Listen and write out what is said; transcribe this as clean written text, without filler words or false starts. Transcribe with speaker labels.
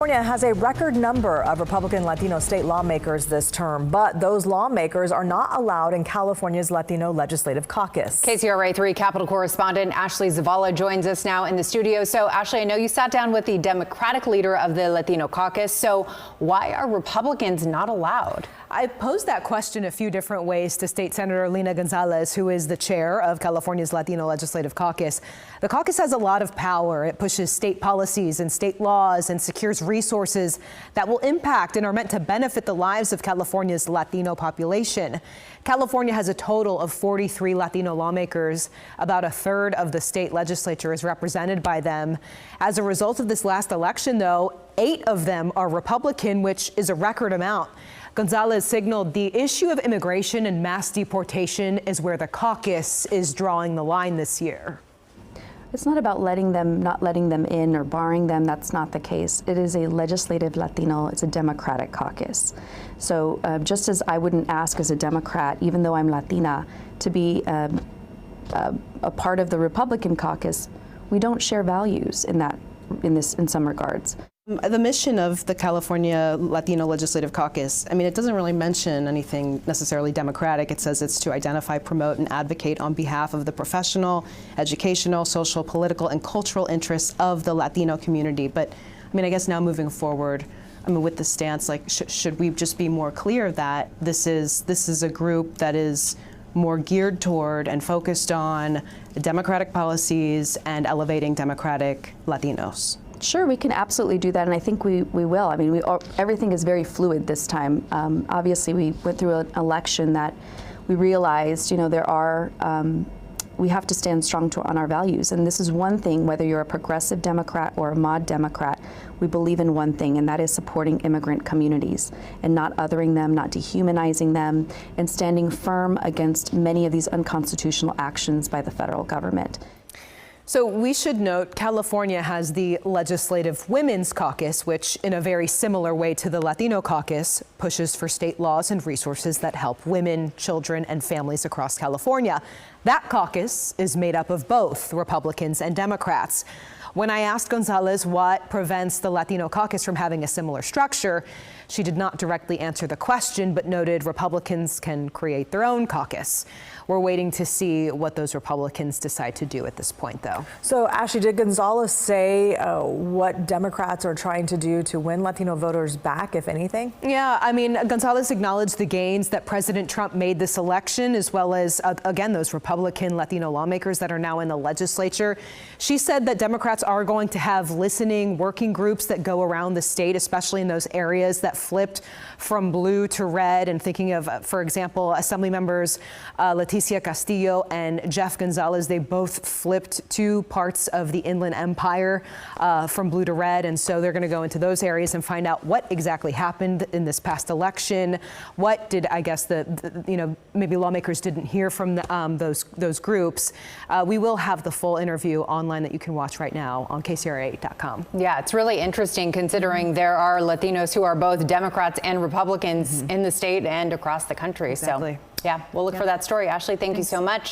Speaker 1: California has a record number of Republican Latino state lawmakers this term, but those lawmakers are not allowed in California's Latino Legislative Caucus.
Speaker 2: KCRA 3 Capitol correspondent Ashley Zavala joins us now in the studio. So, Ashley, I know you sat down with the Democratic leader of the Latino Caucus. So why are Republicans not allowed?
Speaker 3: I posed that question a few different ways to State Senator Lena Gonzalez, who is the chair of California's Latino Legislative Caucus. The caucus has a lot of power. It pushes state policies and state laws and secures resources that will impact and are meant to benefit the lives of California's Latino population. California has a total of 43 Latino lawmakers. About a third of the state legislature is represented by them. As a result of this last election, though, 8 of them are Republican, which is a record amount. Gonzalez signaled the issue of immigration and mass deportation is where the caucus is drawing the line this year.
Speaker 4: It's not about not letting them in or barring them. That's not the case. It is a legislative Latino. It's a Democratic caucus. So just as I wouldn't ask as a Democrat, even though I'm Latina, to be a part of the Republican caucus, we don't share values in some regards.
Speaker 3: The mission of the California Latino Legislative Caucus, I mean, it doesn't really mention anything necessarily Democratic. It says it's to identify, promote, and advocate on behalf of the professional, educational, social, political, and cultural interests of the Latino community. But I mean, I guess now moving forward, I mean, with the stance, like, should we just be more clear that this is a group that is more geared toward and focused on democratic policies and elevating democratic Latinos?
Speaker 4: Sure, we can absolutely do that, and I think we will. I mean, everything is very fluid this time. Obviously, we went through an election that we realized, we have to stand strong on our values. And this is one thing, whether you're a progressive Democrat or a mod Democrat, we believe in one thing, and that is supporting immigrant communities and not othering them, not dehumanizing them, and standing firm against many of these unconstitutional actions by the federal government.
Speaker 3: So we should note California has the Legislative Women's Caucus, which in a very similar way to the Latino Caucus pushes for state laws and resources that help women, children, and families across California. That caucus is made up of both Republicans and Democrats. When I asked Gonzalez what prevents the Latino Caucus from having a similar structure, she did not directly answer the question, but noted Republicans can create their own caucus. We're waiting to see what those Republicans decide to do at this point, though.
Speaker 1: So, Ashley, did Gonzalez say what Democrats are trying to do to win Latino voters back, if anything?
Speaker 3: Yeah, I mean, Gonzalez acknowledged the gains that President Trump made this election, as well as, again, those Republican Latino lawmakers that are now in the legislature. She said that Democrats are going to have listening working groups that go around the state, especially in those areas that flipped from blue to red. And thinking of, for example, Assembly members Leticia Castillo and Jeff Gonzalez, they both flipped 2 parts of the Inland Empire from blue to red. And so they're going to go into those areas and find out what exactly happened in this past election. What did, I guess, maybe lawmakers didn't hear from those groups. We will have the full interview online that you can watch right now on KCRA.com.
Speaker 2: Yeah, it's really interesting considering there are Latinos who are both Democrats and Republicans in the state and across the country.
Speaker 3: Exactly.
Speaker 2: So, yeah, we'll look for that story. Ashley, thank you so much.